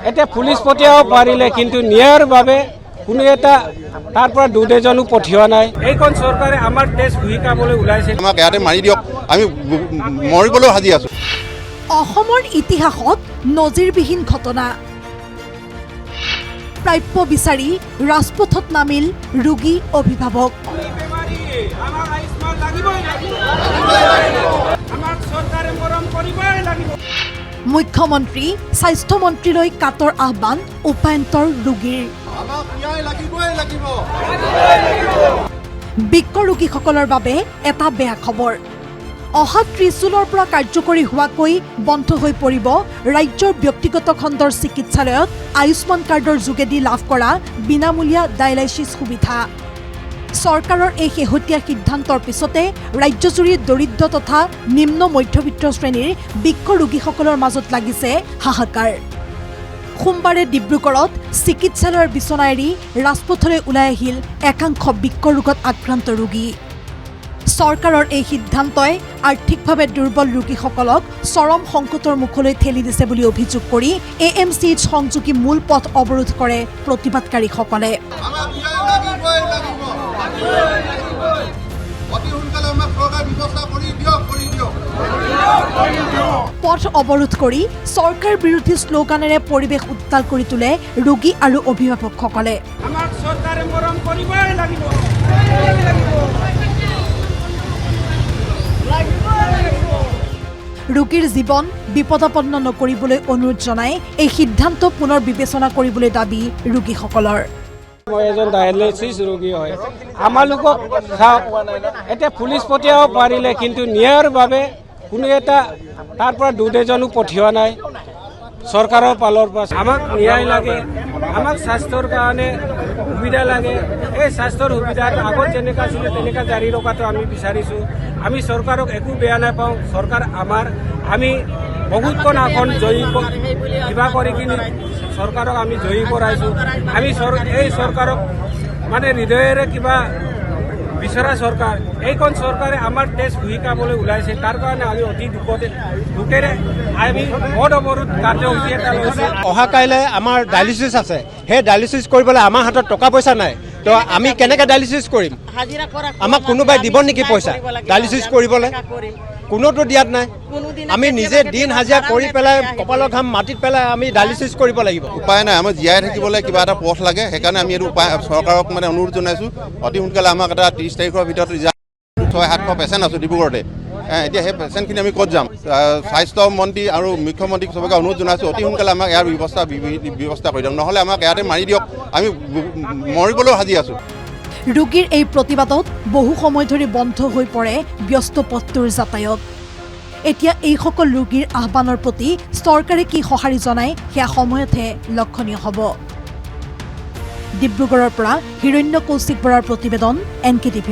এতিয়া পুলিচ পঠিয়াব পাৰিলে কিন্তু ন্যায়ৰ বাবে কোনো এটা তাৰ পৰা দুদেজনো পঠিওৱা নাই। এইখন চৰকাৰে আমাৰ দেশ ভুহিকাবলৈ ওলাইছে। আমাক ইয়াতে মাৰি দিয়ক, আমি মৰিবলৈ সাজি আছো। অসমৰ ইতিহাসত নজিৰবিহীন ঘটনা। প্ৰাপ্য বিচাৰি ৰাজপথত নামিল ৰোগী অভিভাৱক। মুখ্যমন্ত্ৰী স্বাস্থ্যমন্ত্ৰীলৈ কাটৰ আহ্বান উপায়ন্তৰ ৰোগীৰ। বৃক্ক ৰোগীসকলৰ বাবে এটা বেয়া খবৰ। অহা ৩০ জুনৰ পৰা কাৰ্যকৰী হোৱাকৈ বন্ধ হৈ পৰিব ৰাজ্যৰ ব্যক্তিগত খণ্ডৰ চিকিৎসালয়ত আয়ুষ্মান কাৰ্ডৰ যোগেদি লাভ কৰা বিনামূলীয়া ডায়েলাইচিছ সুবিধা। চৰকাৰৰ এই শেহতীয়া সিদ্ধান্তৰ পিছতে ৰাজ্যজুৰি দৰিদ্ৰ তথা নিম্ন মধ্যবিত্ত শ্ৰেণীৰ বৃক্ক ৰোগীসকলৰ মাজত লাগিছে হাহাকাৰ। সোমবাৰে ডিব্ৰুগড়ত চিকিৎসালয়ৰ বিচনা এৰি ৰাজপথলৈ ওলাই আহিল একাংশ বৃক্ক ৰোগত আক্ৰান্ত ৰোগী। চৰকাৰৰ এই সিদ্ধান্তই আৰ্থিকভাৱে দুৰ্বল ৰোগীসকলক চৰম সংকটৰ মুখলৈ ঠেলি দিছে বুলি অভিযোগ কৰি AMCH সংযোগী মূল পথ অৱৰোধ কৰে প্ৰতিবাদকাৰীসকলে। পথ অৱৰোধ কৰি চৰকাৰ বিৰোধী শ্লোগানেৰে পৰিৱেশ উত্তাল কৰি তোলে ৰোগী আৰু অভিভাৱকসকলে। ৰোগীৰ জীৱন বিপদাপন্ন নকৰিবলৈ অনুৰোধ জনাই এই সিদ্ধান্ত পুনৰ বিবেচনা কৰিবলৈ দাবী ৰোগীসকলৰ। মই এজন ডায়েলাইচিছ ৰোগী হয়। আমালোকক এতিয়া পুলিচ পঠিয়াব পাৰিলে কিন্তু ন্যায়ৰ বাবে কোনো এটা তাৰ পৰা দুদেজনো পঠিওৱা নাই চৰকাৰৰ ফালৰ পৰা। আমাক ন্যায় লাগে, আমাক স্বাস্থ্যৰ কাৰণে সুবিধা লাগে। এই স্বাস্থ্যৰ সুবিধা আগত যেনেকুৱা আছিলে তেনেকুৱা জাৰি ৰখাটো আমি বিচাৰিছোঁ। আমি চৰকাৰক একো বেয়া নাপাওঁ। চৰকাৰ আমাৰ, আমি বহুতখন আসন জয়ী কিবা কৰি কিনি চৰকাৰক আমি জয়ী কৰাইছোঁ। আমি এই চৰকাৰক মানে হৃদয়েৰে কিবা বিচৰা চৰকাৰ। এইখন চৰকাৰে আমাৰ দেশ ভুহিকাবলৈ ওলাইছে। তাৰ কাৰণে আমি অতি দুখেৰে আমি পথ অৱৰোধ কাৰ্যসূচী এটা লৈছোঁ। অহা কাইলৈ আমাৰ ডায়েলিচিছ আছে। সেই ডায়েলিচিছ কৰিবলৈ আমাৰ হাতত টকা পইচা নাই, তো আমি কেনেকৈ ডায়েলিচিছ কৰিম? আমাক কোনোবাই দিব নেকি পইচা ডায়েলিচিছ কৰিবলৈ? কোনোতো দিয়াত নাই। আমি নিজে দিন হাজিৰা কৰি পেলাই কপালৰ ঘাম মাটিত পেলাই আমি ডায়েলিচিছ কৰিব লাগিব। উপায় নাই, আমাৰ জীয়াই থাকিবলৈ কিবা এটা পথ লাগে। সেইকাৰণে আমি এইটো উপায় চৰকাৰক মানে অনুৰোধ জনাইছোঁ, অতি সোনকালে আমাক এটা 30 তাৰিখৰ ভিতৰত 600-700 পেচেণ্ট আছোঁ ডিব্ৰুগড়তে। এতিয়া সেই পেচেণ্টখিনি আমি ক'ত যাম? স্বাস্থ্যমন্ত্ৰী আৰু মুখ্যমন্ত্ৰীক চবকে অনুৰোধ জনাইছোঁ, অতি সোনকালে আমাক ইয়াৰ ব্যৱস্থা কৰি দিয়ক, নহ'লে আমাক ইয়াতে মাৰি দিয়ক, আমি মৰিবলৈ সাজি আছোঁ। ৰোগীৰ এই প্ৰতিবাদত বহু সময় ধৰি বন্ধ হৈ পৰে ব্যস্ত পথটোৰ যাতায়াত। এতিয়া এইসকল ৰোগীৰ আহ্বানৰ প্ৰতি চৰকাৰে কি সঁহাৰি জনায় সেয়া সময়তহে লক্ষণীয় হ'ব। ডিব্ৰুগড়ৰ পৰা হিৰণ্য কৌশিক বৰাৰ প্ৰতিবেদন NKTV+।